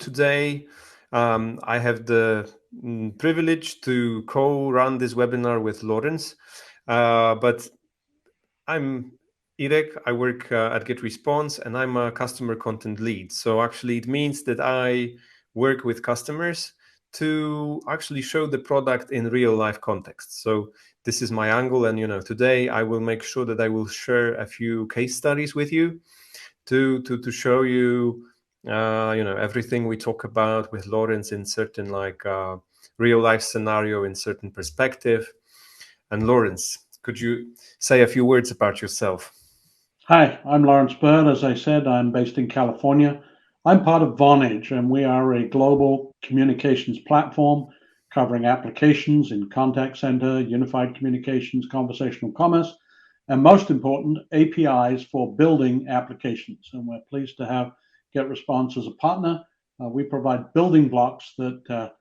today I have the privilege to co-run this webinar with Lawrence, but I'm Irek. I work at GetResponse, and I'm a customer content lead. So actually it means that I work with customers to actually show the product in real life context. So this is my angle, and today I will make sure that I will share a few case studies with you to show you everything we talk about with Lawrence in certain real life scenario, in certain perspective. And Lawrence, could you say a few words about yourself? Hi, I'm Lawrence Bird. As I said, I'm based in California. I'm part of Vonage, and we are a global communications platform covering applications in contact center, unified communications, conversational commerce, and most important, APIs for building applications. And we're pleased to have GetResponse as a partner. We provide building blocks that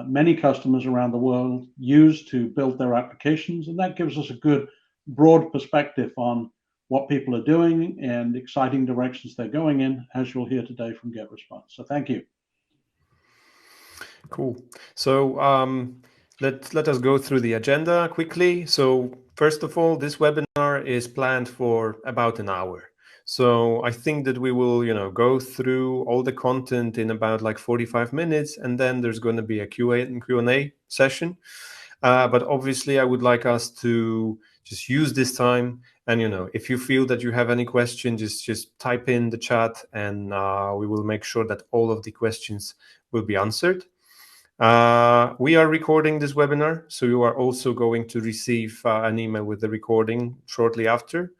many customers around the world use to build their applications, and that gives us a good broad perspective on what people are doing and exciting directions they're going in, as you'll hear today from GetResponse. So thank you. Cool. So let us go through the agenda quickly. So first of all, this webinar is planned for about an hour. So I think that we will, go through all the content in about 45 minutes, and then there's going to be a Q&A session. But obviously, I would like us to just use this time. And, if you feel that you have any question, just type in the chat, and we will make sure that all of the questions will be answered. We are recording this webinar, so you are also going to receive an email with the recording shortly after.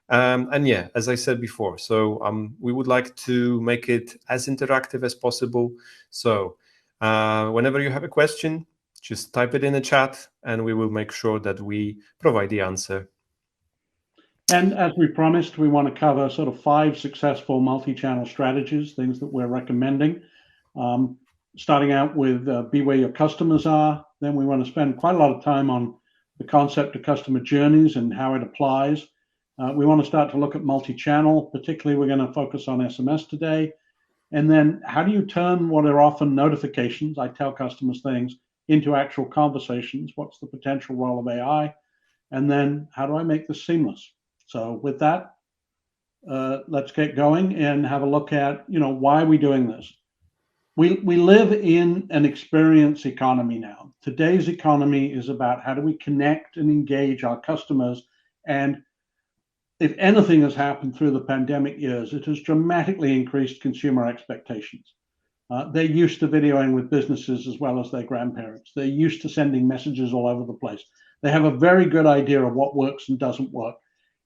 And yeah, as I said before, so we would like to make it as interactive as possible. So whenever you have a question, just type it in the chat, and we will make sure that we provide the answer. And as we promised, we want to cover sort of 5 successful multi-channel strategies, things that we're recommending. Starting out with be where your customers are. Then we want to spend quite a lot of time on the concept of customer journeys and how it applies. We want to start to look at multi-channel. Particularly, we're going to focus on SMS today. And then how do you turn what are often notifications, I tell customers things, into actual conversations? What's the potential role of AI? And then how do I make this seamless? So with that, let's get going and have a look at, why are we doing this? We live in an experience economy now. Today's economy is about how do we connect and engage our customers. And if anything has happened through the pandemic years, it has dramatically increased consumer expectations. They're used to videoing with businesses as well as their grandparents. They're used to sending messages all over the place. They have a very good idea of what works and doesn't work.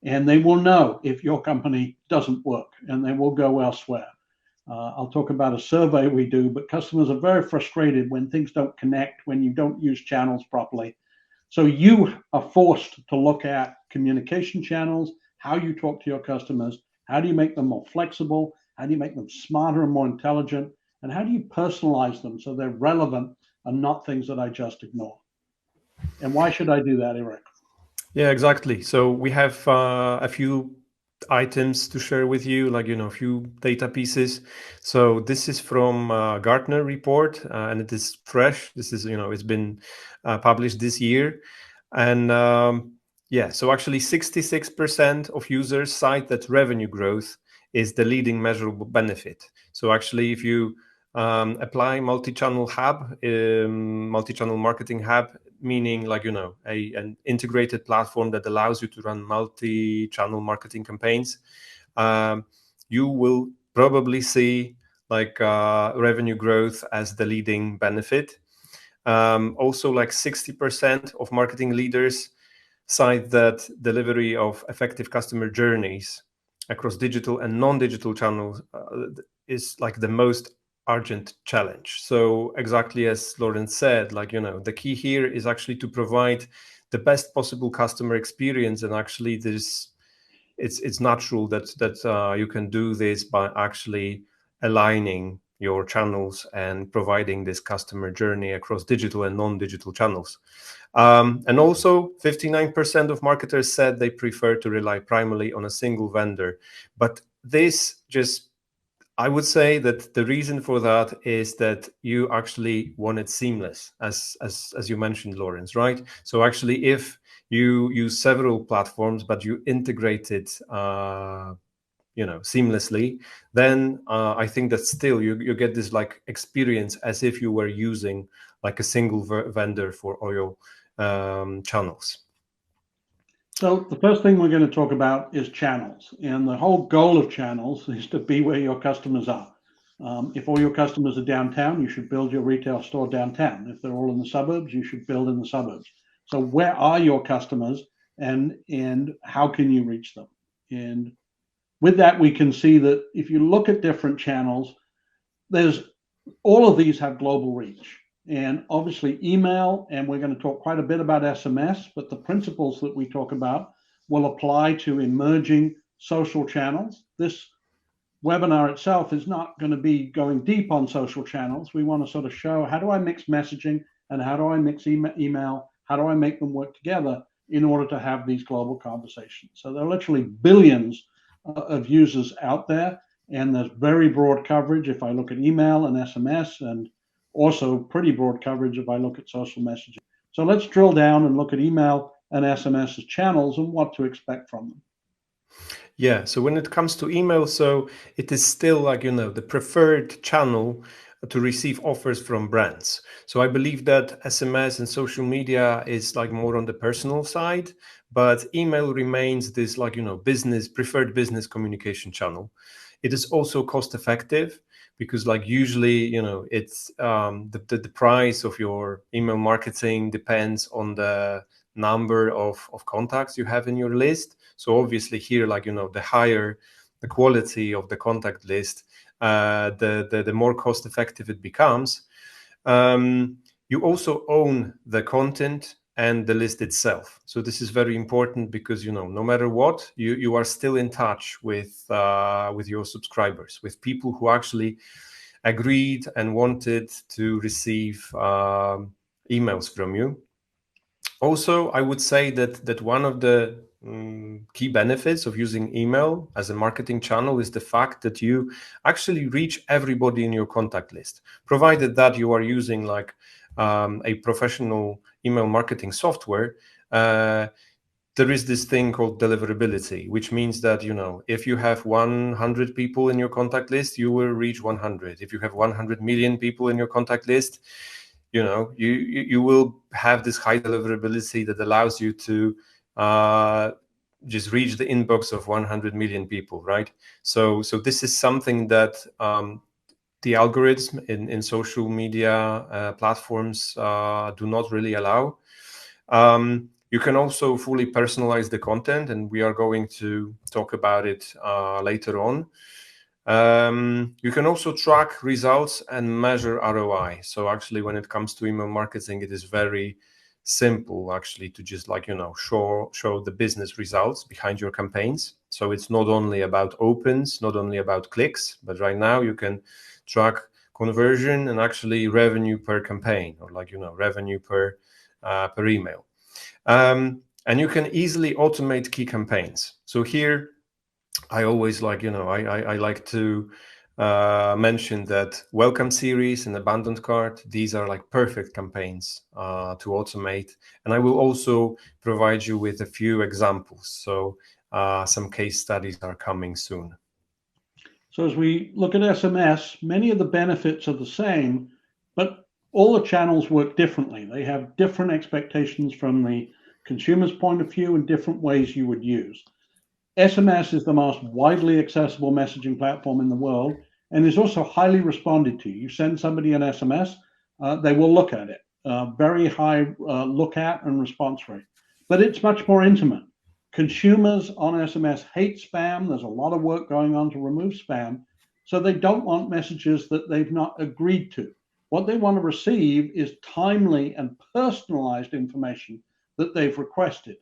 And they will know if your company doesn't work, and they will go elsewhere. I'll talk about a survey we do, but customers are very frustrated when things don't connect, when you don't use channels properly. So you are forced to look at communication channels, how you talk to your customers, how do you make them more flexible, how do you make them smarter and more intelligent, and how do you personalize them so they're relevant and not things that I just ignore? And why should I do that, Eric? Yeah, exactly. So we have a few items to share with you, a few data pieces. So this is from Gartner report, and it is fresh. This is, it's been published this year. And so actually 66% of users cite that revenue growth is the leading measurable benefit. So actually, if you apply multi-channel hub, multi-channel marketing hub, meaning an integrated platform that allows you to run multi-channel marketing campaigns, you will probably see revenue growth as the leading benefit. Also, 60% of marketing leaders cite that delivery of effective customer journeys across digital and non-digital channels is the most urgent challenge. So exactly as Lawrence said, the key here is actually to provide the best possible customer experience, and actually it's natural that you can do this by actually aligning your channels and providing this customer journey across digital and non-digital channels. And also 59% of marketers said they prefer to rely primarily on a single vendor. But this just I would say that the reason for that is that you actually want it seamless, as you mentioned, Lawrence, right? So actually, if you use several platforms but you integrate it, seamlessly, then I think that still you get this like experience as if you were using like a single vendor for all your channels. So the first thing we're going to talk about is channels. And the whole goal of channels is to be where your customers are. If all your customers are downtown, you should build your retail store downtown. If they're all in the suburbs, you should build in the suburbs. So where are your customers, and how can you reach them? And with that, we can see that if you look at different channels, there's all of these have global reach. And obviously email, and we're going to talk quite a bit about SMS, but the principles that we talk about will apply to emerging social channels. This webinar itself is not going to be going deep on social channels. We want to sort of show, how do I mix messaging and how do I mix email? How do I make them work together in order to have these global conversations? So there are literally billions of users out there, and there's very broad coverage if I look at email and SMS, and also pretty broad coverage if I look at social messaging. So let's drill down and look at email and SMS as channels and what to expect from them. Yeah, so when it comes to email, so it is still like, the preferred channel to receive offers from brands. So I believe that SMS and social media is like more on the personal side, but email remains this like, preferred business communication channel. It is also cost effective because like usually, it's the price of your email marketing depends on the number of contacts you have in your list. So obviously here, like, the higher the quality of the contact list, the more cost effective it becomes. You also own the content and the list itself. So this is very important because, no matter what, you are still in touch with your subscribers, with people who actually agreed and wanted to receive emails from you. Also, I would say that one of the key benefits of using email as a marketing channel is the fact that you actually reach everybody in your contact list, provided that you are using like a professional email marketing software. There is this thing called deliverability, which means that, if you have 100 people in your contact list, you will reach 100. If you have 100 million people in your contact list, you will have this high deliverability that allows you to just reach the inbox of 100 million people, right? So this is something that the algorithm in social media platforms do not really allow. You can also fully personalize the content, and we are going to talk about it later on. You can also track results and measure ROI. So actually, when it comes to email marketing, it is very simple actually to just like, show the business results behind your campaigns. So it's not only about opens, not only about clicks, but right now you can track conversion and actually revenue per campaign, or like, revenue per email. And you can easily automate key campaigns. So here, I always like, I like to mention that welcome series and abandoned cart, these are like perfect campaigns to automate. And I will also provide you with a few examples. So some case studies are coming soon. So as we look at SMS, many of the benefits are the same, but all the channels work differently. They have different expectations from the consumer's point of view and different ways you would use. SMS is the most widely accessible messaging platform in the world and is also highly responded to. You send somebody an SMS, they will look at it. Very high look at and response rate. But it's much more intimate. Consumers on SMS hate spam. There's a lot of work going on to remove spam. So they don't want messages that they've not agreed to. What they want to receive is timely and personalized information that they've requested.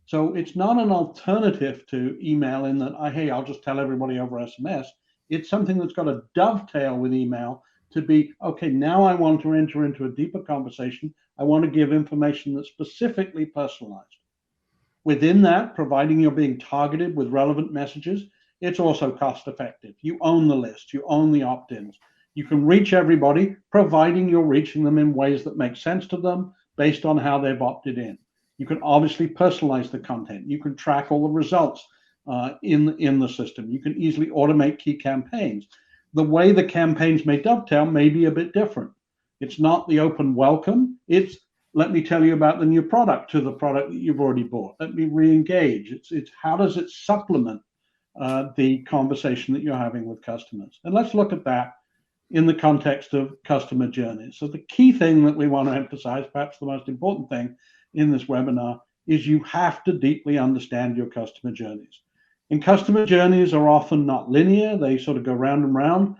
So it's not an alternative to email in that, hey, I'll just tell everybody over SMS. It's something that's got a dovetail with email to be, okay, now I want to enter into a deeper conversation. I want to give information that's specifically personalized. Within that, providing you're being targeted with relevant messages, it's also cost effective. You own the list, you own the opt-ins. You can reach everybody, providing you're reaching them in ways that make sense to them based on how they've opted in. You can obviously personalize the content. You can track all the results in the system. You can easily automate key campaigns. The way the campaigns may dovetail may be a bit different. It's not the open welcome. It's let me tell you about the new product to the product that you've already bought. Let me re-engage. It's how does it supplement the conversation that you're having with customers? And let's look at that in the context of customer journeys. So the key thing that we want to emphasize, perhaps the most important thing in this webinar, is you have to deeply understand your customer journeys. And customer journeys are often not linear. They sort of go round and round.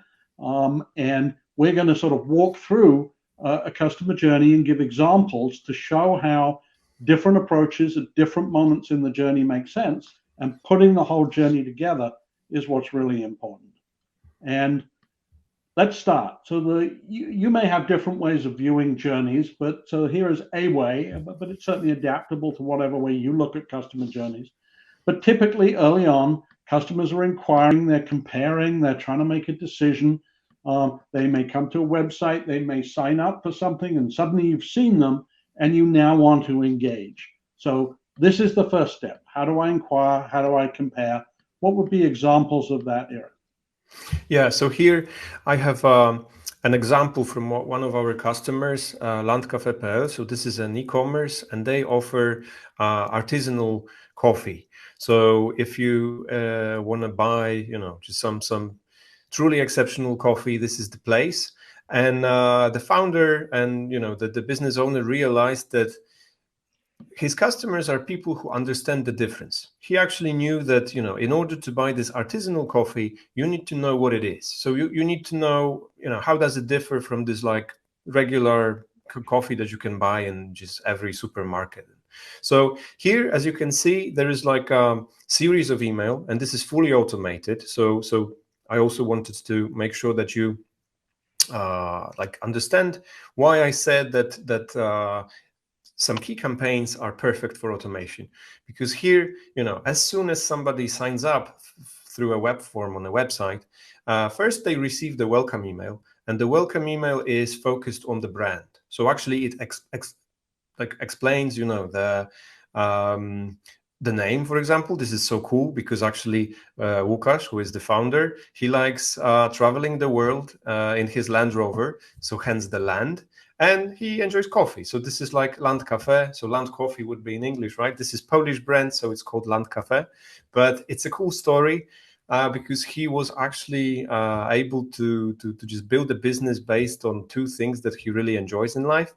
And we're going to sort of walk through a customer journey and give examples to show how different approaches at different moments in the journey make sense. And putting the whole journey together is what's really important. And let's start. So you may have different ways of viewing journeys, but so here is a way, but it's certainly adaptable to whatever way you look at customer journeys. But typically early on, customers are inquiring, they're comparing, they're trying to make a decision. They may come to a website, they may sign up for something, and suddenly you've seen them and you now want to engage. So this is the first step. How do I inquire? How do I compare? What would be examples of that, Eric? Yeah, so here I have an example from one of our customers, Landkaffee.pl. So this is an e-commerce, and they offer artisanal coffee. So if you want to buy, just some truly exceptional coffee, this is the place. And the founder and the business owner realized that his customers are people who understand the difference. He actually knew that, in order to buy this artisanal coffee, you need to know what it is. So you need to know, how does it differ from this like regular coffee that you can buy in just every supermarket. So here, as you can see, there is like a series of email, and this is fully automated. So I also wanted to make sure that you understand why I said that some key campaigns are perfect for automation, because here, as soon as somebody signs up through a web form on a website, first they receive the welcome email, and the welcome email is focused on the brand. So actually it explains, the name, for example. This is so cool because actually Łukasz, who is the founder, he likes traveling the world in his Land Rover, so hence the land. And he enjoys coffee. So this is like Landkaffee. So Land Coffee would be in English, right? This is Polish brand, so it's called Landkaffee. But it's a cool story because he was actually able to just build a business based on two things that he really enjoys in life.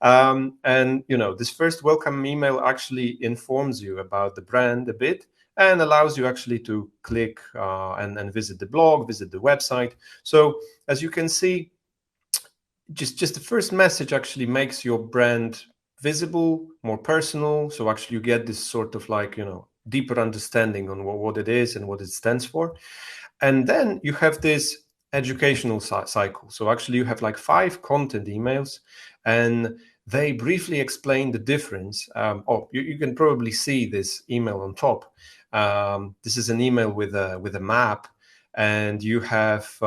And this first welcome email actually informs you about the brand a bit and allows you actually to click and visit the blog, visit the website. So as you can see, just the first message actually makes your brand visible, more personal. So actually you get this sort of deeper understanding on what it is and what it stands for. And then you have this educational cycle. So actually you have 5 content emails, and they briefly explain the difference. You can probably see this email on top. This is an email with a map, and you have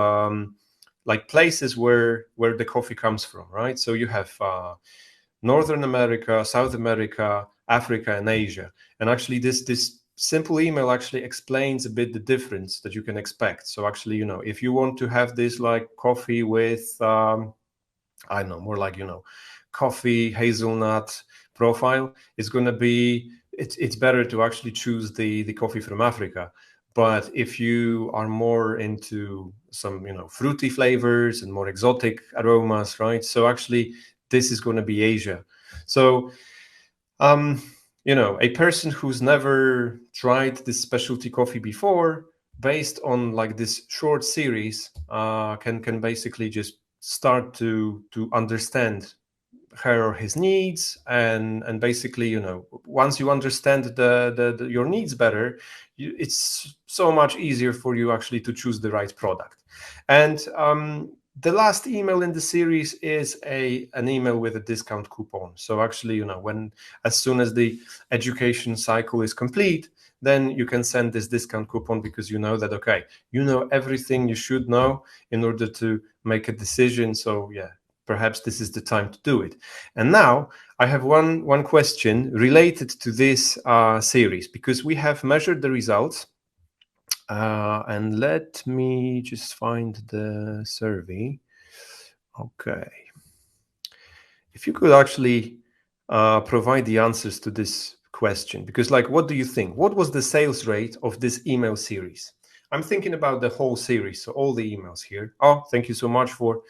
places where the coffee comes from, right? So you have Northern America, South America, Africa, and Asia. And actually this simple email actually explains a bit the difference that you can expect. So actually, if you want to have this coffee with, coffee hazelnut profile, it's going to be, it's better to actually choose the coffee from Africa. But if you are more into some, fruity flavors and more exotic aromas, right? So actually, this is going to be Asia. So, a person who's never tried this specialty coffee before, based on this short series, can basically just start to understand her or his needs, and basically, once you understand your needs better, it's so much easier for you actually to choose the right product. And the last email in the series is an email with a discount coupon. So actually, as soon as the education cycle is complete, then you can send this discount coupon because you know that, okay, you know everything you should know in order to make a decision. So yeah, perhaps this is the time to do it. And now I have one question related to this series, because we have measured the results. And let me just find the survey. Okay. If you could actually provide the answers to this question, because what do you think? What was the sales rate of this email series? I'm thinking about the whole series, so all the emails here. Oh, thank you so much for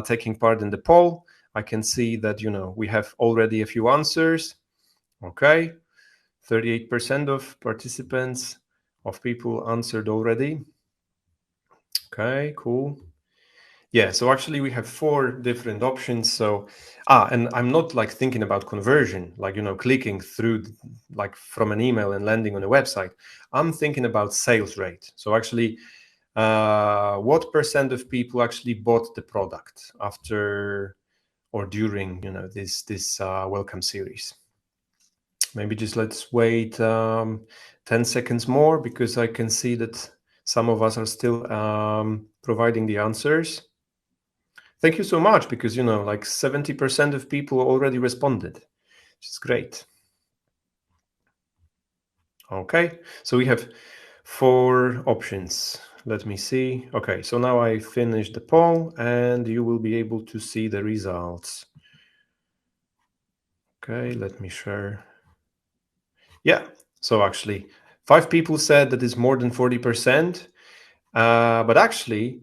taking part in the poll. I can see that, we have already a few answers. Okay. 38% of participants, of people answered already. Okay, cool. Yeah, so actually we have 4 different options. So, and I'm not thinking about conversion, clicking through from an email and landing on a website. I'm thinking about sales rate. So actually, what percent of people actually bought the product after or during, this welcome series? Maybe just let's wait 10 seconds more, because I can see that some of us are still providing the answers. Thank you so much, because 70% of people already responded, which is great. Okay, so we have 4 options. Let me see. Okay, so now I finished the poll and you will be able to see the results. Okay, let me share. Yeah, so actually 5 people said that is more than 40%. But actually,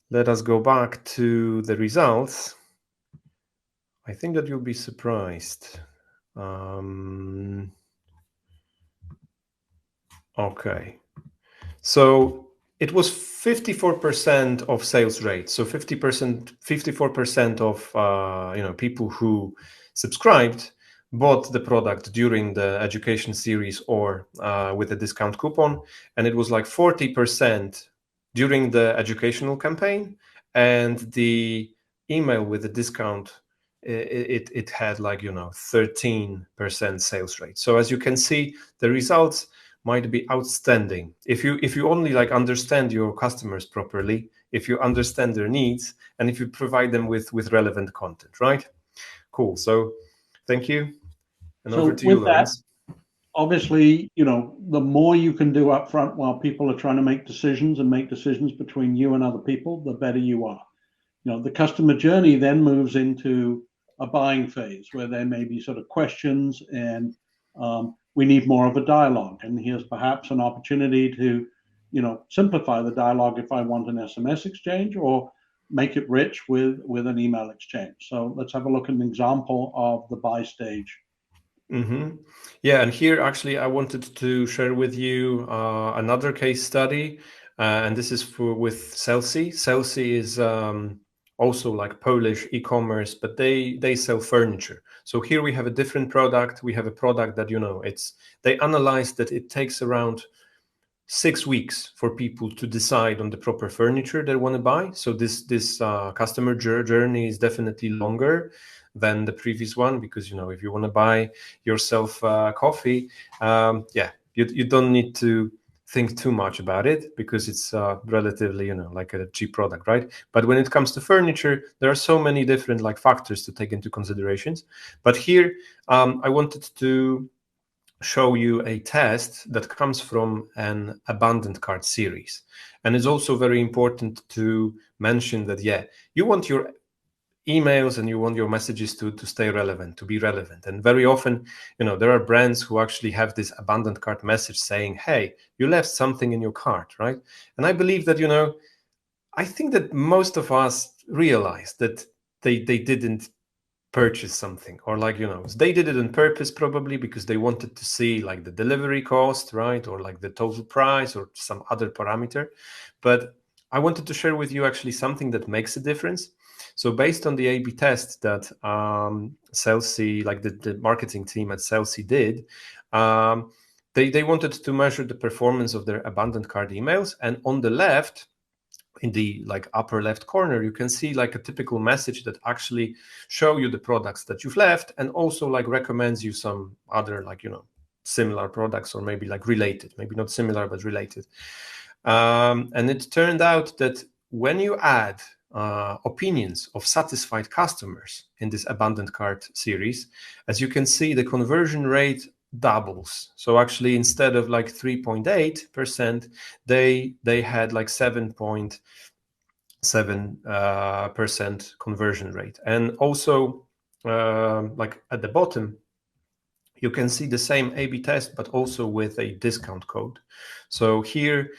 let us go back to the results. I think that you'll be surprised. Okay. So it was 54% of sales rate. So 54% of people who subscribed bought the product during the education series or with a discount coupon, and it was 40% during the educational campaign, and the email with the discount, it had 13% sales rate. So as you can see, the results might be outstanding if you only understand your customers properly, if you understand their needs, and if you provide them with relevant content, right? Cool. So thank you, and So over to you, with that, Lawrence. obviously, the more you can do up front while people are trying to make decisions between you and other people, the better you are. The customer journey then moves into a buying phase where there may be sort of questions, and we need more of a dialogue. And here's perhaps an opportunity to, simplify the dialogue if I want an SMS exchange, or make it rich with an email exchange. So let's have a look at an example of the buy stage. Mm-hmm. Yeah, and here actually I wanted to share with you another case study, and this is with Celsi. Celsi is also Polish e-commerce, but they sell furniture. So here we have a different product. We have a product that they analyzed that it takes around 6 weeks for people to decide on the proper furniture they want to buy. So this customer journey is definitely longer than the previous one, because if you want to buy yourself coffee, you don't need to think too much about it, because it's relatively a cheap product, right? But when it comes to furniture, there are so many different factors to take into considerations. But here I wanted to show you a test that comes from an abandoned cart series. And it's also very important to mention that, you want your emails and you want your messages to stay relevant, to be relevant. And very often, there are brands who actually have this abandoned cart message saying, hey, you left something in your cart, right? And I believe that, I think that most of us realize that they didn't purchase something, or they did it on purpose, probably because they wanted to see the delivery cost, right? Or the total price or some other parameter. But I wanted to share with you actually something that makes a difference. So based on the A/B test that Celsi, the marketing team at Celsi did, they wanted to measure the performance of their abandoned cart emails. And on the left, in the like upper left corner, you can see like a typical message that actually show you the products that you've left, and also like recommends you some other like, similar products, or maybe like related, maybe not similar, but related. And it turned out that when you add opinions of satisfied customers in this abandoned cart series, as you can see, the conversion rate doubles. So actually, instead of like 3.8%, they had like 7.7% conversion rate. And also, like at the bottom, you can see the same A/B test, but also with a discount code. So here,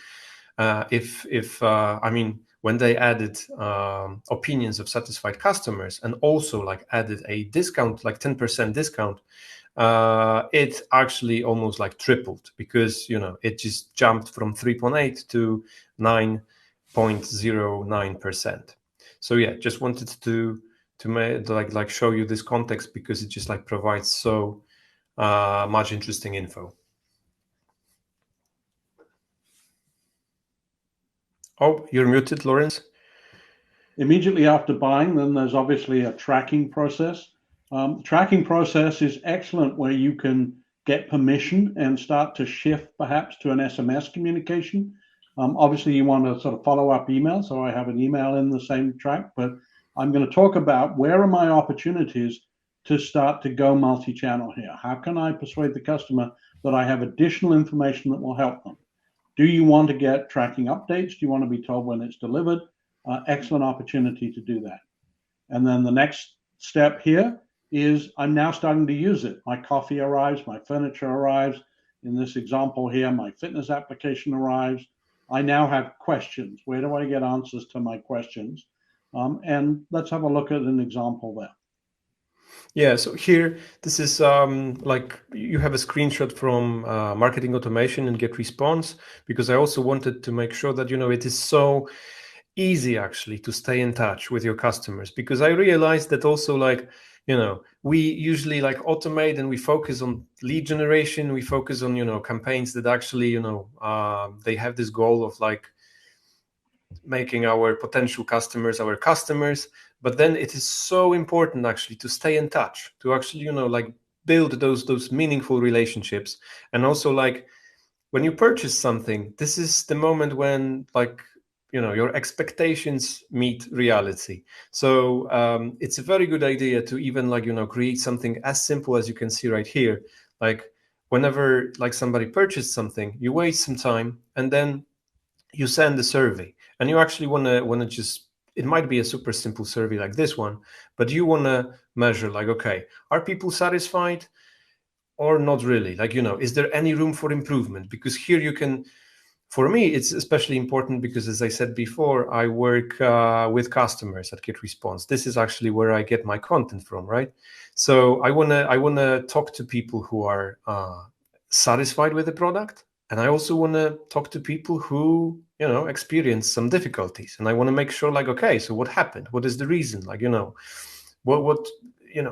when they added opinions of satisfied customers and also like added a discount, like 10% discount, it actually almost like tripled, because it just jumped from 3.8 to 9.09%. So yeah, just wanted to like show you this context, because it just like provides so much interesting info. Oh, you're muted, Lawrence. Immediately after buying, then there's obviously a tracking process. The tracking process is excellent, where you can get permission and start to shift perhaps to an SMS communication. Obviously, you want to sort of follow up email, so I have an email in the same track, but I'm going to talk about where are my opportunities to start to go multi-channel here. How can I persuade the customer that I have additional information that will help them? Do you want to get tracking updates? Do you want to be told when it's delivered? Excellent opportunity to do that. And then the next step here is I'm now starting to use it. My coffee arrives, my furniture arrives. In this example here, my fitness application arrives. I now have questions. Where do I get answers to my questions? And let's have a look at an example there. Yeah, so here, this is like you have a screenshot from marketing automation and GetResponse, because I also wanted to make sure that, it is so easy actually to stay in touch with your customers, because I realized that also like, we usually like automate and we focus on lead generation. We focus on, campaigns that actually, they have this goal of like making our potential customers our customers. But then it is so important actually to stay in touch, to actually, like build those meaningful relationships. And also like when you purchase something, this is the moment when like, your expectations meet reality. So it's a very good idea to even like, create something as simple as you can see right here. Like whenever like somebody purchased something, you wait some time and then you send a survey, and you actually want to just, it might be a super simple survey like this one, but you want to measure like, okay, are people satisfied or not really? Like, is there any room for improvement? Because here you can, for me, it's especially important because, as I said before, I work with customers at GetResponse. This is actually where I get my content from, right? So I wanna talk to people who are satisfied with the product, and I also want to talk to people who, experience some difficulties, and I want to make sure like, okay, so what happened? What is the reason? Like, what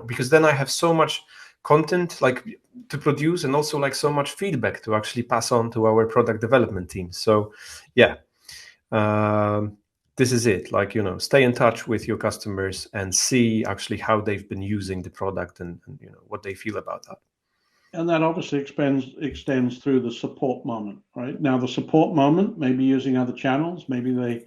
because then I have so much content like to produce, and also like so much feedback to actually pass on to our product development team. So yeah, this is it. Like, stay in touch with your customers and see actually how they've been using the product, and what they feel about that. And that obviously extends through the support moment, right? Now, the support moment may be using other channels. Maybe they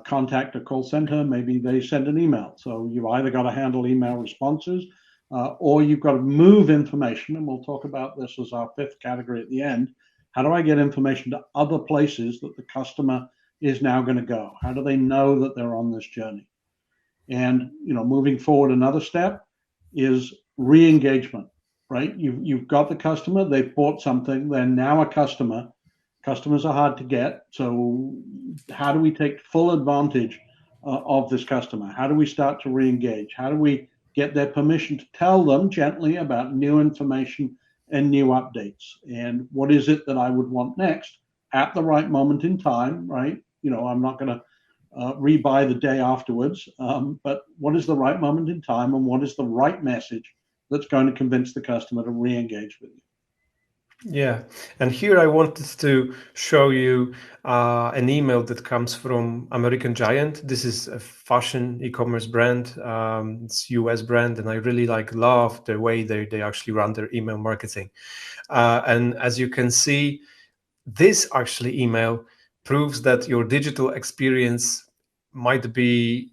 contact a call center. Maybe they send an email. So you've either got to handle email responses, or you've got to move information. And we'll talk about this as our fifth category at the end. How do I get information to other places that the customer is now going to go? How do they know that they're on this journey? And moving forward, another step is re-engagement. Right? You've got the customer, they've bought something, they're now a customer. Customers are hard to get. So how do we take full advantage of this customer? How do we start to re-engage? How do we get their permission to tell them gently about new information and new updates? And what is it that I would want next at the right moment in time, right? I'm not going to rebuy the day afterwards, but what is the right moment in time, and what is the right message that's going to convince the customer to re-engage with you? Yeah, and here I wanted to show you an email that comes from American Giant. This is a fashion e-commerce brand. It's US brand, and I really love the way they actually run their email marketing. And as you can see, this actually email proves that your digital experience might be,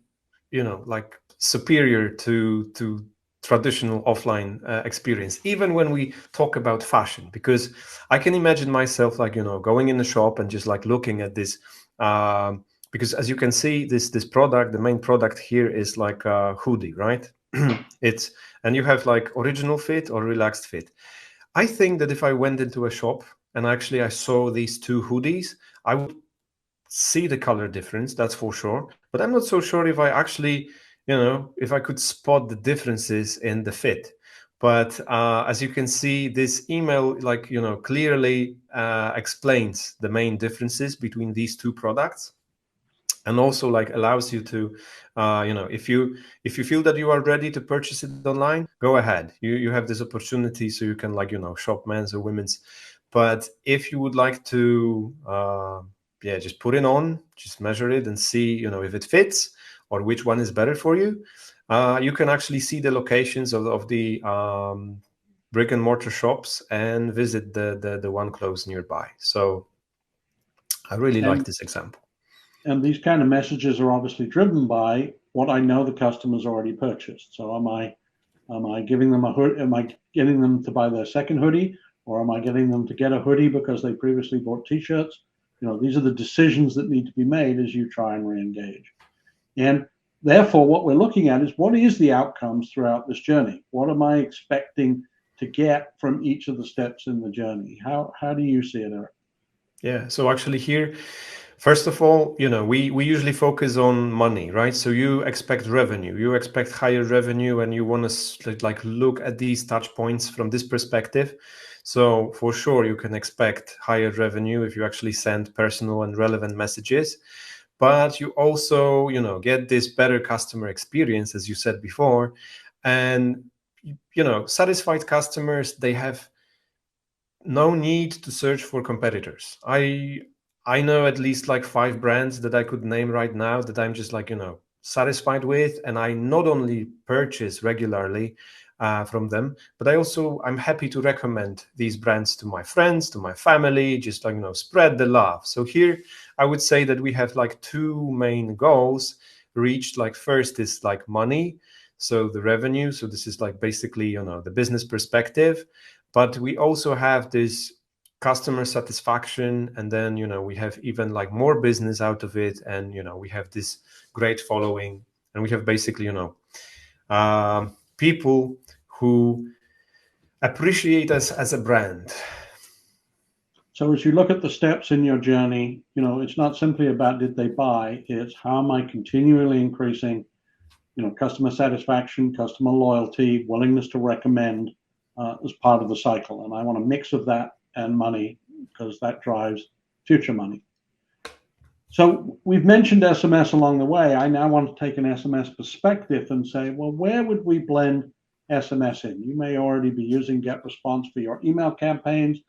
superior to traditional offline experience, even when we talk about fashion. Because I can imagine myself going in the shop and just looking at this. Because as you can see, this product, the main product here is like a hoodie, right? It's and you have like original fit or relaxed fit. I think that if I went into a shop and actually I saw these two hoodies, I would see the color difference, that's for sure. But I'm not so sure if I actually, if I could spot the differences in the fit. But as you can see, this email, clearly explains the main differences between these two products, and also allows you to if you feel that you are ready to purchase it online, go ahead. You have this opportunity, so you can shop men's or women's. But if you would like to just put it on, just measure it and see if it fits or which one is better for you, you can actually see the locations of the brick and mortar shops and visit the one close nearby. So I really like And this example. and these kind of messages are obviously driven by what I know the customer's already purchased. So am I giving them a hood? Am I getting them to buy their second hoodie, or am I getting them to get a hoodie because they previously bought t-shirts? These are the decisions that need to be made as you try and re-engage. And therefore, what we're looking at is what is the outcomes throughout this journey? What am I expecting to get from each of the steps in the journey? How do you see it, Eric? Yeah. So actually here, first of all, we usually focus on money, right? So you expect revenue, you expect higher revenue, and you want to look at these touch points from this perspective. So for sure, you can expect higher revenue if you actually send personal and relevant messages. But you also, get this better customer experience, as you said before. And, satisfied customers, they have no need to search for competitors. I know at least like 5 brands that I could name right now that I'm just satisfied with, and I not only purchase regularly from them, but I'm happy to recommend these brands to my friends, to my family, just spread the love. So here I would say that we have like two main goals reached. Like first is like money, so the revenue. So this is like basically the business perspective, but we also have this customer satisfaction, and then we have even like more business out of it, and we have this great following, and we have basically people who appreciate us as a brand. So as you look at the steps in your journey, it's not simply about did they buy, it's how am I continually increasing, customer satisfaction, customer loyalty, willingness to recommend as part of the cycle. And I want a mix of that and money because that drives future money. So we've mentioned SMS along the way. I now want to take an SMS perspective and say, well, where would we blend SMS in? You may already be using GetResponse for your email campaigns,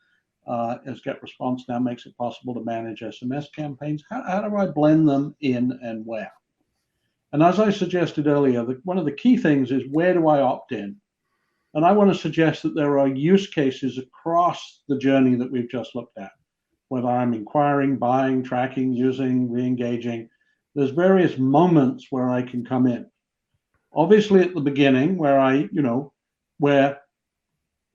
as GetResponse now makes it possible to manage SMS campaigns. How do I blend them in and where? And as I suggested earlier, one of the key things is where do I opt in? And I want to suggest that there are use cases across the journey that we've just looked at, whether I'm inquiring, buying, tracking, using, re-engaging. There's various moments where I can come in. Obviously at the beginning where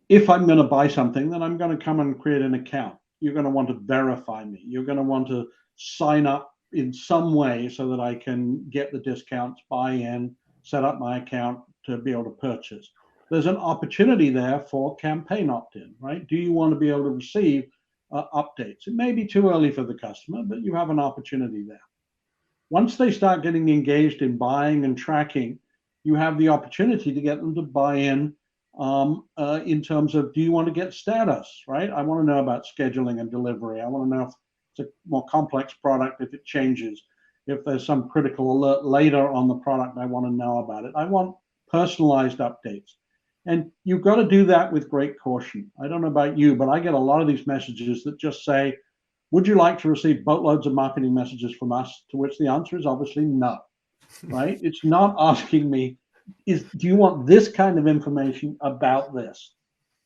if I'm going to buy something, then I'm going to come and create an account. You're going to want to verify me. You're going to want to sign up in some way so that I can get the discounts, buy in, set up my account to be able to purchase. There's an opportunity there for campaign opt-in, right? Do you want to be able to receive updates? It may be too early for the customer, but you have an opportunity there. Once they start getting engaged in buying and tracking, you have the opportunity to get them to buy in terms of, do you want to get status, right? I want to know about scheduling and delivery. I want to know if it's a more complex product, if it changes, if there's some critical alert later on the product, I want to know about it. I want personalized updates. And you've got to do that with great caution. I don't know about you, but I get a lot of these messages that just say, would you like to receive boatloads of marketing messages from us? To which the answer is obviously no, right? It's not asking me, do you want this kind of information about this?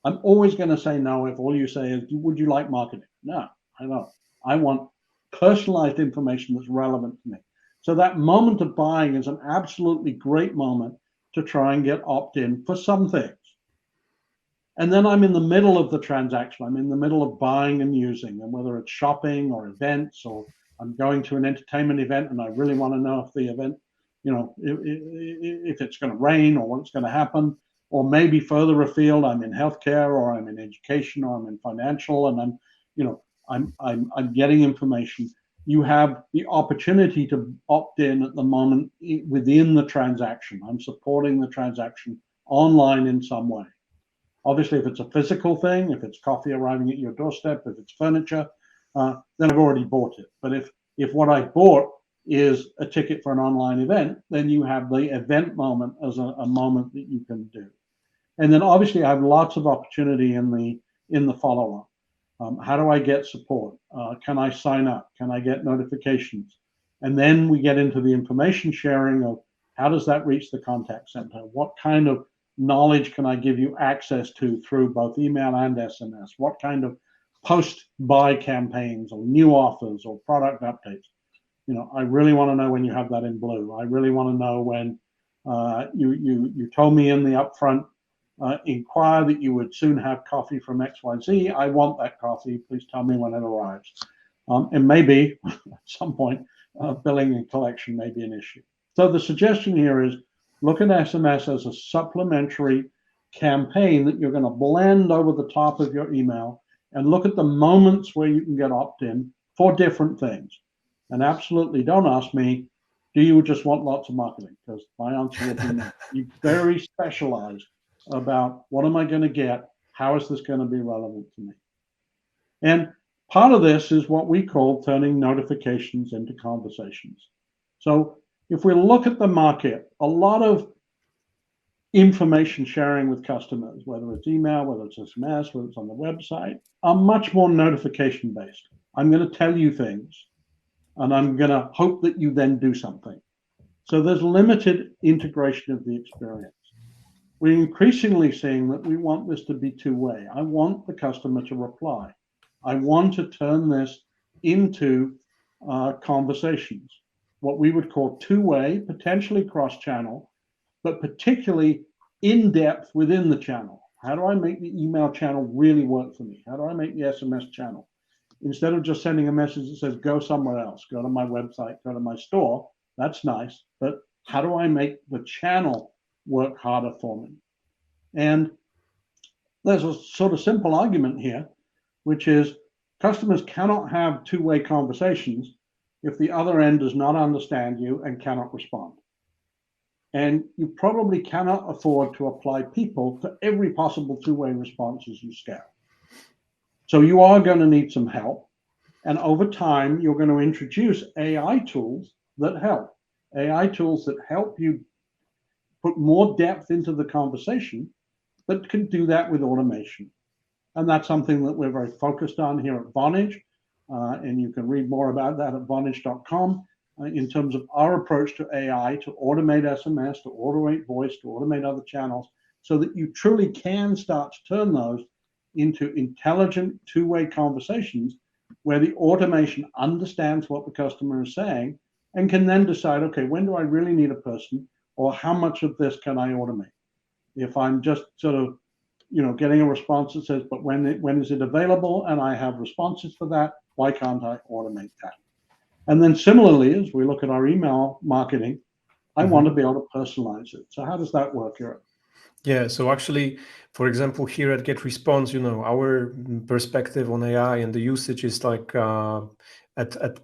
I'm always going to say no if all you say is, would you like marketing? No, I don't. I want personalized information that's relevant to me. So that moment of buying is an absolutely great moment to try and get opt-in for some things. And then I'm in the middle of the transaction. I'm in the middle of buying and using, and whether it's shopping or events, or I'm going to an entertainment event and I really want to know if the event, if it's going to rain or what's going to happen, or maybe further afield, I'm in healthcare or I'm in education or I'm in financial, and I'm getting information. You have the opportunity to opt in at the moment within the transaction. I'm supporting the transaction online in some way. Obviously, if it's a physical thing, if it's coffee arriving at your doorstep, if it's furniture, then I've already bought it. But if what I bought is a ticket for an online event, then you have the event moment as a moment that you can do. And then obviously I have lots of opportunity in the follow-up. How do I get support? Can I sign up? Can I get notifications? And then we get into the information sharing of how does that reach the contact center? What kind of knowledge can I give you access to through both email and SMS? What kind of post-buy campaigns or new offers or product updates? I really want to know when you have that in blue. I really want to know when you told me in the upfront inquire that you would soon have coffee from XYZ. I want that coffee. Please tell me when it arrives. And maybe at some point, billing and collection may be an issue. So the suggestion here is look at SMS as a supplementary campaign that you're going to blend over the top of your email, and look at the moments where you can get opt-in for different things. And absolutely don't ask me, do you just want lots of marketing? Because my answer would be no. You're very specialized about what am I going to get? How is this going to be relevant to me? And part of this is what we call turning notifications into conversations. So if we look at the market, a lot of information sharing with customers, whether it's email, whether it's SMS, whether it's on the website, are much more notification based. I'm going to tell you things, and I'm going to hope that you then do something. So there's limited integration of the experience. We're increasingly seeing that we want this to be two-way. I want the customer to reply. I want to turn this into conversations, what we would call two-way, potentially cross-channel, but particularly in-depth within the channel. How do I make the email channel really work for me? How do I make the SMS channel? Instead of just sending a message that says, go somewhere else, go to my website, go to my store, that's nice, but how do I make the channel work harder for me? And there's a sort of simple argument here, which is customers cannot have two-way conversations if the other end does not understand you and cannot respond. And you probably cannot afford to apply people to every possible two-way response as you scale. So you are going to need some help. And over time, you're going to introduce AI tools that help. AI tools that help you put more depth into the conversation, but can do that with automation. And that's something that we're very focused on here at Vonage. And you can read more about that at vonage.com in terms of our approach to AI, to automate SMS, to automate voice, to automate other channels, so that you truly can start to turn those into intelligent two-way conversations where the automation understands what the customer is saying and can then decide, okay, when do I really need a person, or how much of this can I automate? If I'm just sort of, getting a response that says, but when is it available, and I have responses for that, why can't I automate that? And then similarly, as we look at our email marketing, I want to be able to personalize it. So how does that work, Eric? Yeah, so actually, for example, here at GetResponse, our perspective on AI and the usage is like at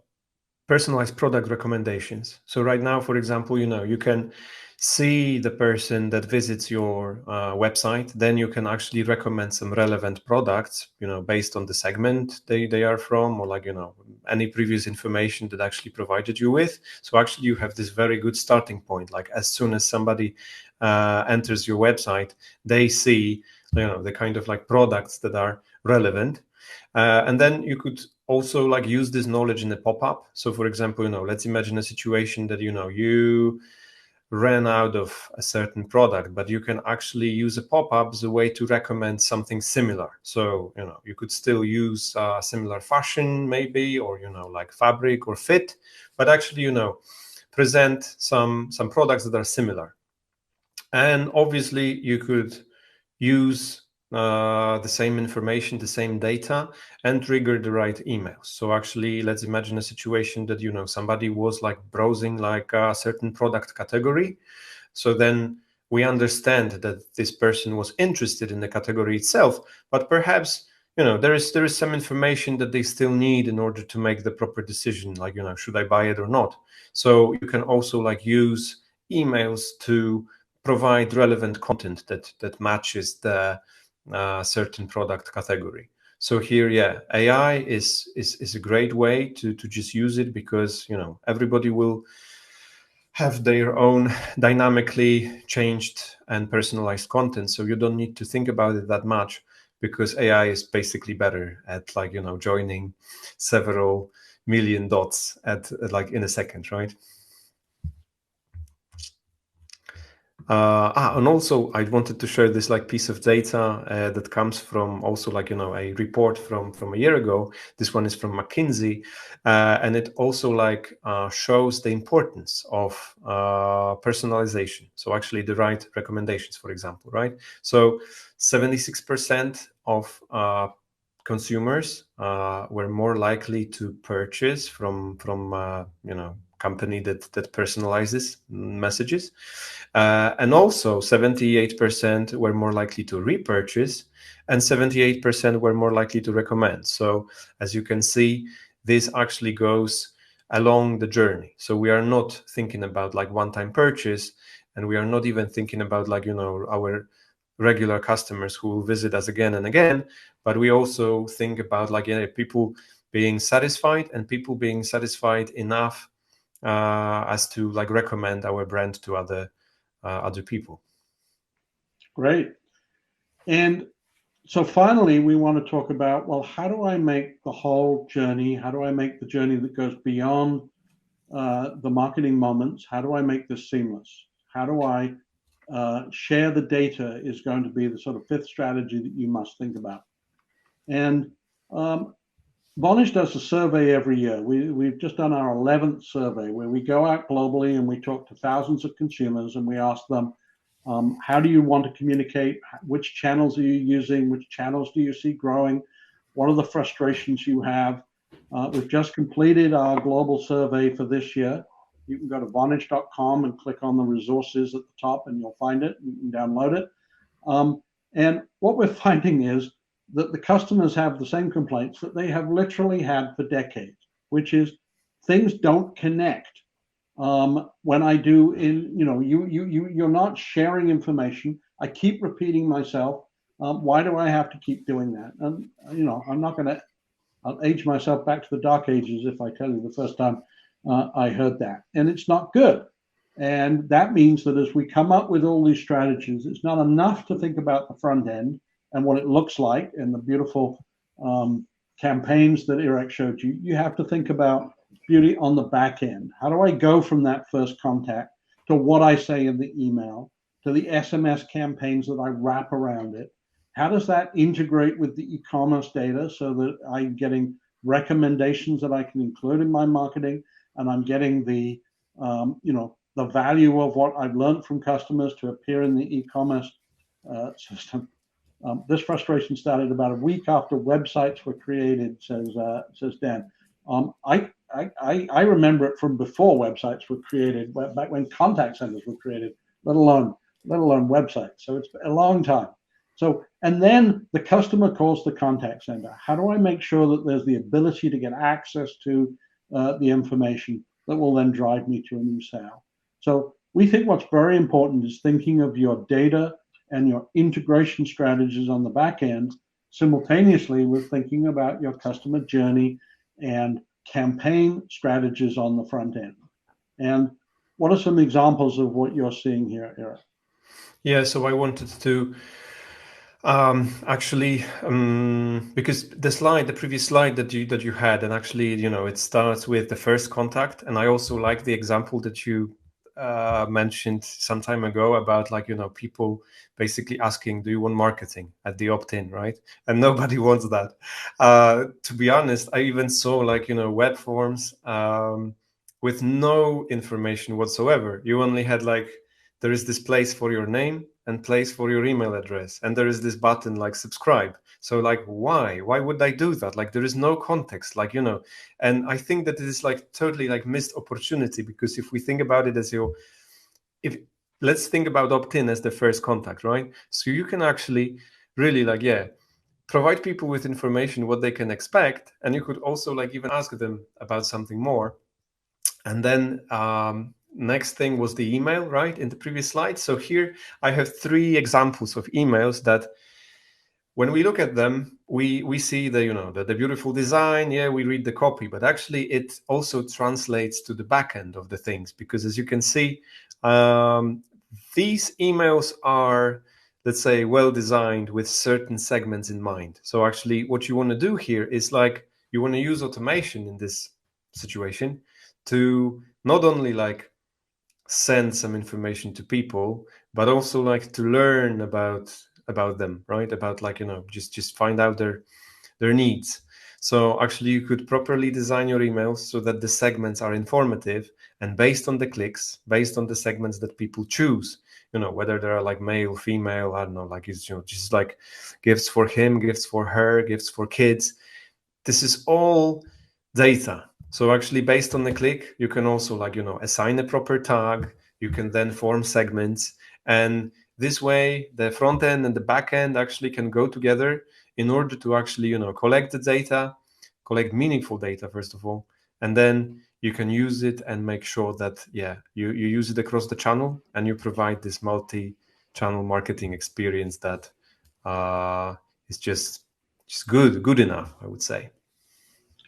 personalized product recommendations. So right now, for example, you can see the person that visits your website, then you can actually recommend some relevant products, based on the segment they are from, or any previous information that actually provided you with. So actually you have this very good starting point. Like as soon as somebody enters your website, they see, the kind of products that are relevant. And then you could also use this knowledge in a pop-up. So for example, let's imagine a situation that, you ran out of a certain product, but you can actually use a pop-up as a way to recommend something similar. So, you could still use similar fashion maybe, or, like fabric or fit, but actually, present some products that are similar. And obviously you could use the same information, the same data, and trigger the right emails. So actually, let's imagine a situation that, somebody was browsing a certain product category. So then we understand that this person was interested in the category itself, but perhaps, there is some information that they still need in order to make the proper decision, should I buy it or not? So you can also use emails to provide relevant content that matches the certain product category. So here, AI is a great way to just use it, because everybody will have their own dynamically changed and personalized content. So you don't need to think about it that much, because AI is basically better at joining several million dots at in a second, right? And also I wanted to share this piece of data that comes from also a report from a year ago. This one is from McKinsey, and it also shows the importance of personalization. So actually the right recommendations, for example, right? So 76% of consumers were more likely to purchase from company that personalizes messages, and also 78% were more likely to repurchase, and 78% were more likely to recommend. So as you can see, this actually goes along the journey. So we are not thinking about one-time purchase, and we are not even thinking about our regular customers who will visit us again and again, but we also think about people being satisfied, and people being satisfied enough as to recommend our brand to other people. Great. And so finally, we want to talk about, well, how do I make the whole journey? How do I make the journey that goes beyond the marketing moments? How do I make this seamless? How do I share the data is going to be the sort of fifth strategy that you must think about. And Vonage does a survey every year. We've just done our 11th survey, where we go out globally and we talk to thousands of consumers, and we ask them, how do you want to communicate? Which channels are you using? Which channels do you see growing? What are the frustrations you have? We've just completed our global survey for this year. You can go to vonage.com and click on the resources at the top, and you'll find it. You can download it. And what we're finding is that the customers have the same complaints that they have literally had for decades, which is things don't connect. When I do you're not sharing information. I keep repeating myself. Why do I have to keep doing that? And I'm not going to. I'll age myself back to the dark ages if I tell you the first time I heard that, and it's not good. And that means that as we come up with all these strategies, it's not enough to think about the front end and what it looks like and the beautiful campaigns that Irek showed you. You have to think about beauty on the back end. How do I go from that first contact to what I say in the email, to the SMS campaigns that I wrap around it? How does that integrate with the e-commerce data so that I'm getting recommendations that I can include in my marketing, and I'm getting the the value of what I've learned from customers to appear in the e-commerce system? This frustration started about a week after websites were created, says Dan. I remember it from before websites were created, back when contact centers were created, let alone websites. So it's a long time. So, and then the customer calls the contact center. How do I make sure that there's the ability to get access to the information that will then drive me to a new sale. So we think what's very important is thinking of your data and your integration strategies on the back end simultaneously with thinking about your customer journey and campaign strategies on the front end. And what are some examples of what you're seeing here, Eric? Yeah, so I wanted to because the previous slide that you had, and actually, it starts with the first contact, and I also like the example that you mentioned some time ago about people basically asking, do you want marketing at the opt-in, right? And nobody wants that. To be honest, I even saw web forms with no information whatsoever. You only had there is this place for your name and place for your email address, and there is this button subscribe. So why would I do that? There is no context, and I think that it is totally missed opportunity, because if we think about it as let's think about opt-in as the first contact, right? So you can actually really provide people with information, what they can expect, and you could also even ask them about something more. And then next thing was the email, right, in the previous slide. So here I have 3 examples of emails that when we look at them, we see the beautiful design. Yeah, we read the copy, but actually it also translates to the back end of the things, because as you can see, these emails are, let's say, well designed with certain segments in mind. So actually what you want to do here is you want to use automation in this situation to not only send some information to people, but also to learn about them, right? About just find out their needs. So actually you could properly design your emails so that the segments are informative, and based on the clicks, based on the segments that people choose, whether they are male, female, I don't know, it's just gifts for him, gifts for her, gifts for kids. This is all data. So actually based on the click, you can also assign a proper tag. You can then form segments, and this way the front end and the back end actually can go together in order to actually collect the data, collect meaningful data first of all, and then you can use it and make sure that you use it across the channel, and you provide this multi-channel marketing experience that is just good enough, I would say.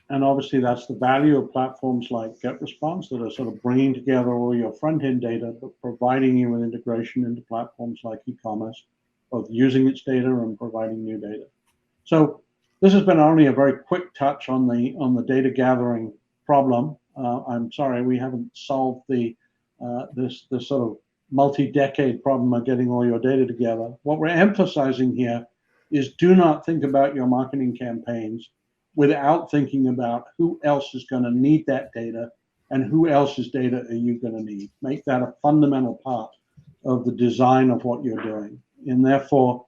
And obviously, that's the value of platforms like GetResponse that are sort of bringing together all your front-end data, but providing you with integration into platforms like eCommerce, both using its data and providing new data. So this has been only a very quick touch on the data gathering problem. I'm sorry, we haven't solved this sort of multi-decade problem of getting all your data together. What we're emphasizing here is do not think about your marketing campaigns without thinking about who else is going to need that data and who else's data are you going to need. Make that a fundamental part of the design of what you're doing. And therefore,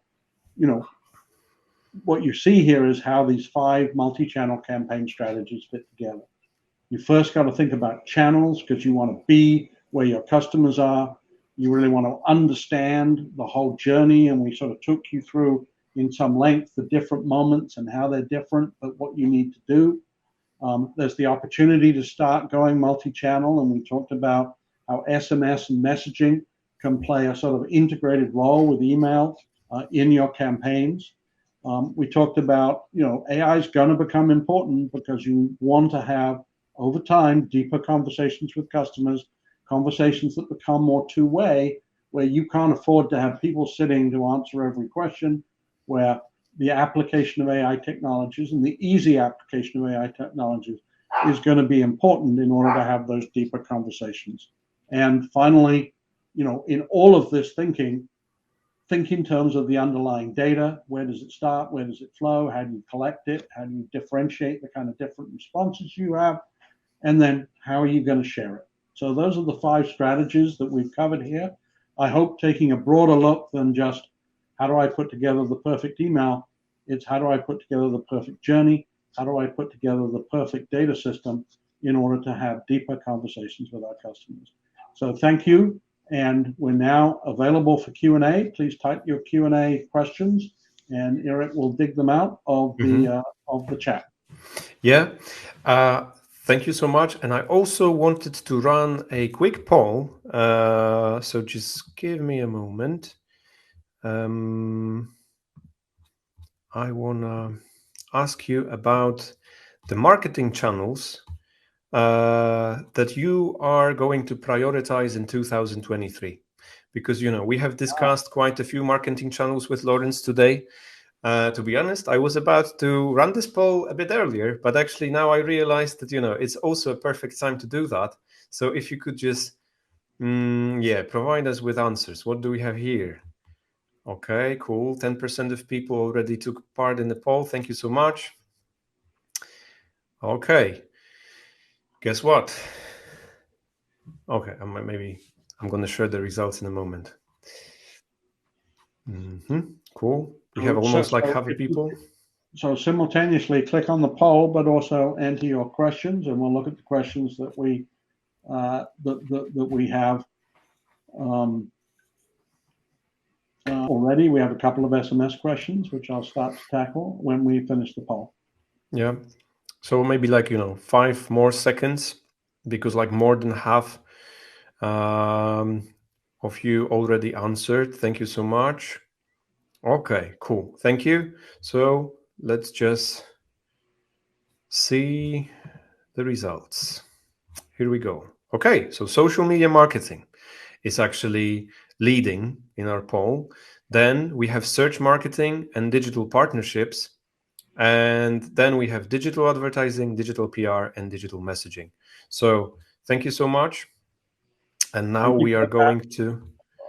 what you see here is how these 5 multi-channel campaign strategies fit together. You first got to think about channels, because you want to be where your customers are. You really want to understand the whole journey, and we sort of took you through in some length the different moments and how they're different, but what you need to do. There's the opportunity to start going multi-channel, and we talked about how SMS and messaging can play a sort of integrated role with email in your campaigns. We talked about, AI is going to become important because you want to have, over time, deeper conversations with customers, conversations that become more two-way, where you can't afford to have people sitting to answer every question, where the application of AI technologies and the easy application of AI technologies is going to be important in order to have those deeper conversations. And finally, in all of this thinking, think in terms of the underlying data. Where does it start? Where does it flow? How do you collect it? How do you differentiate the kind of different responses you have? And then how are you going to share it? So those are the 5 strategies that we've covered here. I hope taking a broader look than just how do I put together the perfect email, it's how do I put together the perfect journey? How do I put together the perfect data system in order to have deeper conversations with our customers? So thank you. And we're now available for Q&A. Please type your Q&A questions, and Eric will dig them out of the chat. Yeah. Thank you so much. And I also wanted to run a quick poll. So just give me a moment. I want to ask you about the marketing channels that you are going to prioritize in 2023. Because, we have discussed quite a few marketing channels with Lawrence today. To be honest, I was about to run this poll a bit earlier, but actually now I realized that, it's also a perfect time to do that. So if you could just, provide us with answers. What do we have here? Okay, cool. 10% of people already took part in the poll. Thank you so much. Okay. Guess what? Okay, maybe I'm going to share the results in a moment. Cool. We have almost like half the people. So simultaneously click on the poll, but also enter your questions, and we'll look at the questions that we have already. We have a couple of SMS questions, which I'll start to tackle when we finish the poll. Yeah. So maybe 5 more seconds, because more than half of you already answered. Thank you so much. Okay, cool. Thank you. So let's just see the results. Here we go. Okay, so social media marketing is actually leading in our poll. Then we have search marketing and digital partnerships. And then we have digital advertising, digital PR, and digital messaging. So thank you so much. And now we are going to...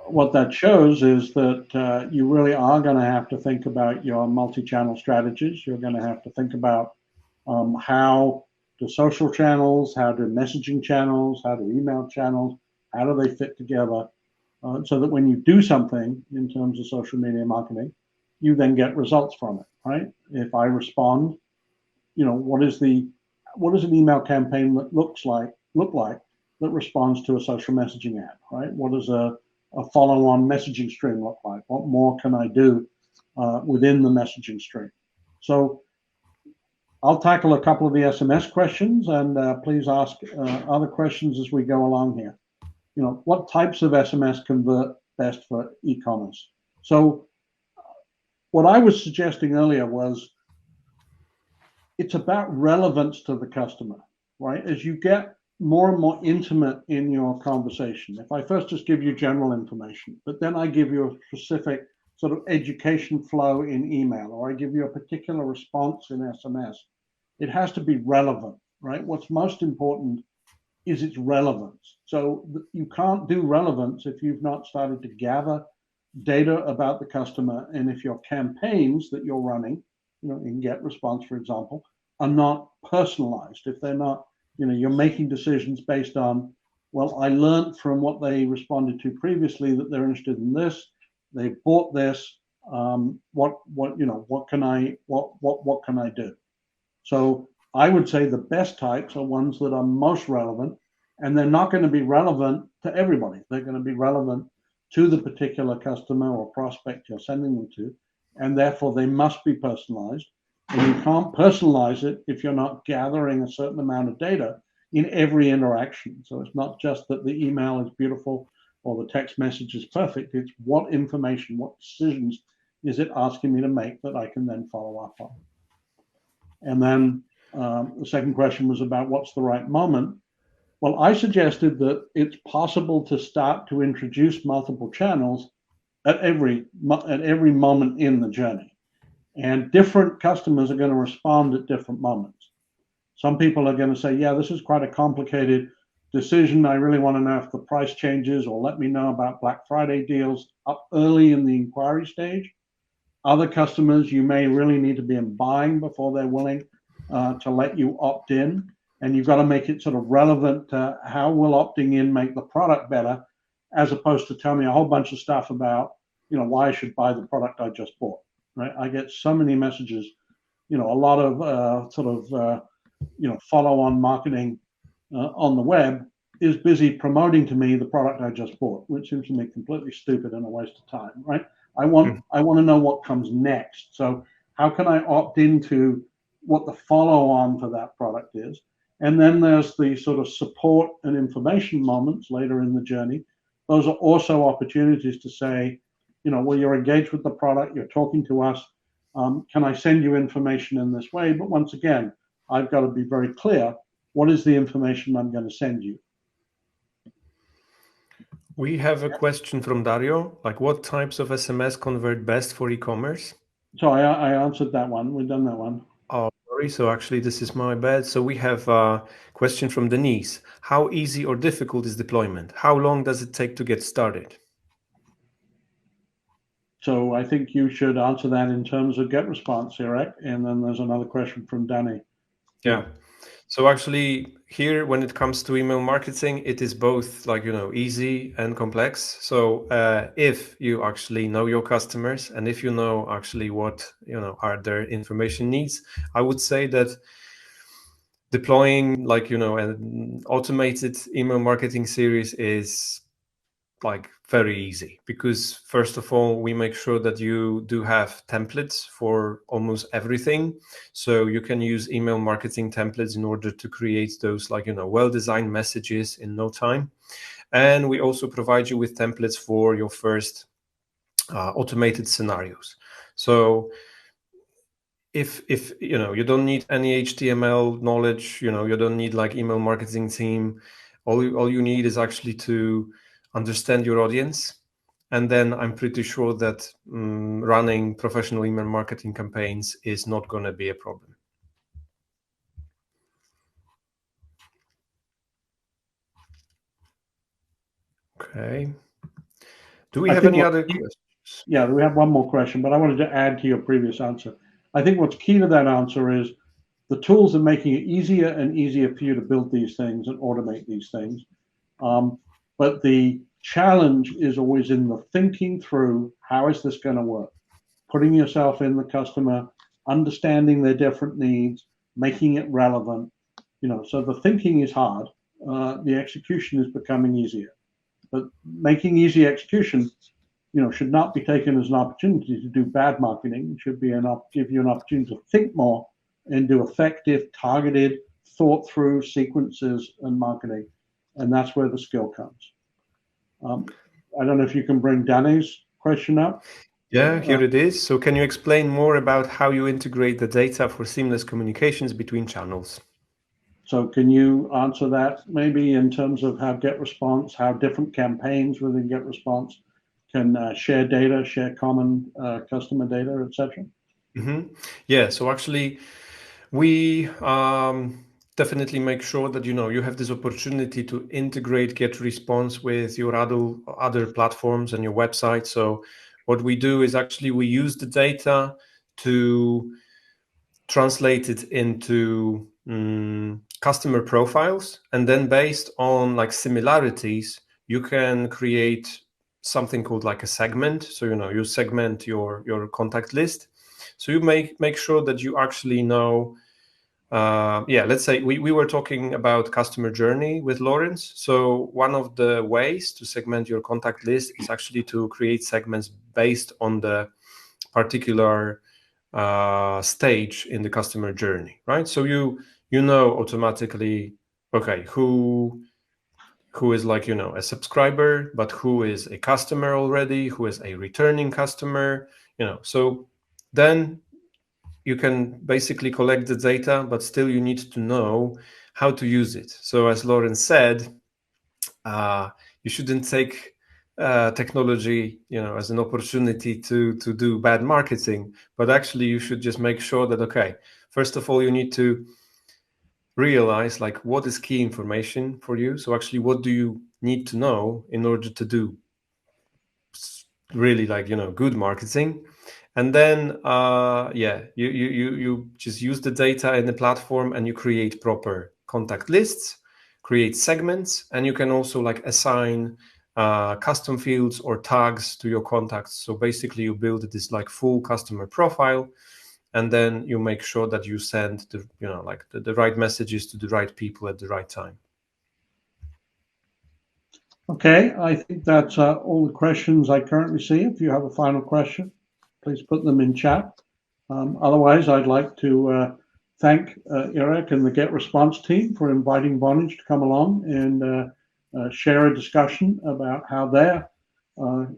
What that shows is that you really are going to have to think about your multi-channel strategies. You're going to have to think about how do social channels, how do messaging channels, how do email channels, how do they fit together, so that when you do something in terms of social media marketing, you then get results from it, right? If I respond, what is an email campaign that look like that responds to a social messaging ad, right? What does a follow-on messaging stream look like? What more can I do within the messaging stream? So I'll tackle a couple of the SMS questions, and please ask other questions as we go along here. What types of SMS convert best for e-commerce? So what I was suggesting earlier was it's about relevance to the customer, right? As you get more and more intimate in your conversation, if I first just give you general information, but then I give you a specific sort of education flow in email, or I give you a particular response in SMS, it has to be relevant, right? What's most important is its relevance. So you can't do relevance if you've not started to gather data about the customer, and if your campaigns that you're running, in GetResponse, for example, are not personalized, if they're not, you're making decisions based on, well, I learned from what they responded to previously that they're interested in this, they bought this, what can I do? So I would say the best types are ones that are most relevant, and they're not going to be relevant to everybody. They're going to be relevant to the particular customer or prospect you're sending them to, and therefore they must be personalized. And you can't personalize it if you're not gathering a certain amount of data in every interaction. So it's not just that the email is beautiful or the text message is perfect. It's what information, what decisions is it asking me to make that I can then follow up on. And then the second question was about what's the right moment. Well, I suggested that it's possible to start to introduce multiple channels at every moment in the journey. And different customers are going to respond at different moments. Some people are going to say, yeah, this is quite a complicated decision. I really want to know if the price changes, or let me know about Black Friday deals up early in the inquiry stage. Other customers, you may really need to be in buying before they're willing to let you opt in. And you've got to make it sort of relevant to how will opting in make the product better, as opposed to tell me a whole bunch of stuff about, why I should buy the product I just bought, right? I get so many messages, a lot of follow-on marketing on the web is busy promoting to me the product I just bought, which seems to me completely stupid and a waste of time, right? I want to know what comes next. So how can I opt into what the follow-on for that product is? And then there's the sort of support and information moments later in the journey. Those are also opportunities to say, well, you're engaged with the product, you're talking to us. Can I send you information in this way? But once again, I've got to be very clear. What is the information I'm going to send you? We have a question from Dario, like what types of SMS convert best for e-commerce? So I answered that one. We've done that one. Oh, sorry. So actually, this is my bad. So we have a question from Denise. How easy or difficult is deployment? How long does it take to get started? So I think you should answer that in terms of GetResponse, Eric. And then there's another question from Danny. Yeah. So actually here, when it comes to email marketing, it is both like, easy and complex. So if you actually know your customers and if you know actually what, are their information needs, I would say that deploying like, an automated email marketing series is like very easy because first of all, we make sure that you do have templates for almost everything. So you can use email marketing templates in order to create those like, well-designed messages in no time. And we also provide you with templates for your first automated scenarios. So if you don't need any HTML knowledge, you don't need like email marketing team. All you need is actually to understand your audience, and then I'm pretty sure that running professional email marketing campaigns is not going to be a problem. Okay. Do we have any other questions? Yeah, we have one more question, but I wanted to add to your previous answer. I think what's key to that answer is the tools are making it easier and easier for you to build these things and automate these things. But the challenge is always in the thinking through, how is this going to work? Putting yourself in the customer, understanding their different needs, making it relevant. So the thinking is hard. The execution is becoming easier. But making easy execution, should not be taken as an opportunity to do bad marketing. It should be give you an opportunity to think more and do effective, targeted, thought through sequences and marketing. And that's where the skill comes. I don't know if you can bring Danny's question up. Yeah, here it is. So can you explain more about how you integrate the data for seamless communications between channels? So can you answer that maybe in terms of how GetResponse, how different campaigns within GetResponse can share data, share common customer data, etc.? Mm-hmm. Yeah, so actually we definitely make sure that you have this opportunity to integrate GetResponse with your other platforms and your website. So what we do is actually we use the data to translate it into customer profiles, and then based on like similarities, you can create something called like a segment. So you segment your contact list. So you make sure that you actually know. Let's say we were talking about customer journey with Lawrence. So one of the ways to segment your contact list is actually to create segments based on the particular stage in the customer journey, right? So you know automatically, okay, who is like a subscriber, but who is a customer already, who is a returning customer, so then you can basically collect the data, but still you need to know how to use it. So as Lauren said, you shouldn't take technology, as an opportunity to do bad marketing, but actually you should just make sure that, okay, first of all, you need to realize like what is key information for you. So actually, what do you need to know in order to do really like good marketing? And then you just use the data in the platform and you create proper contact lists, create segments, and you can also like assign custom fields or tags to your contacts. So basically you build this like full customer profile, and then you make sure that you send the right messages to the right people at the right time. Okay, I think that's all the questions I currently see. If you have a final question, please put them in chat. Otherwise, I'd like to thank Eric and the GetResponse team for inviting Vonage to come along and share a discussion about how they're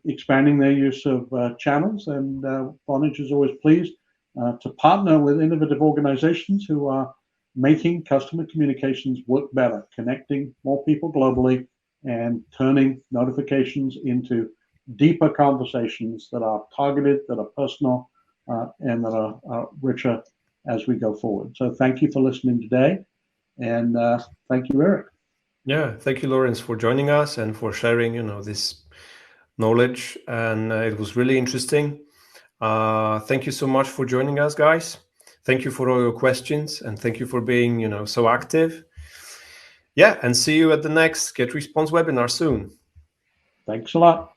expanding their use of channels. And Vonage is always pleased to partner with innovative organizations who are making customer communications work better, connecting more people globally and turning notifications into deeper conversations that are targeted, that are personal, and that are richer as we go forward. So thank you for listening today, and thank you, Eric. Yeah, thank you, Lawrence, for joining us and for sharing, this knowledge. And it was really interesting. Thank you so much for joining us, guys. Thank you for all your questions, and thank you for being, so active. Yeah, and see you at the next GetResponse webinar soon. Thanks a lot.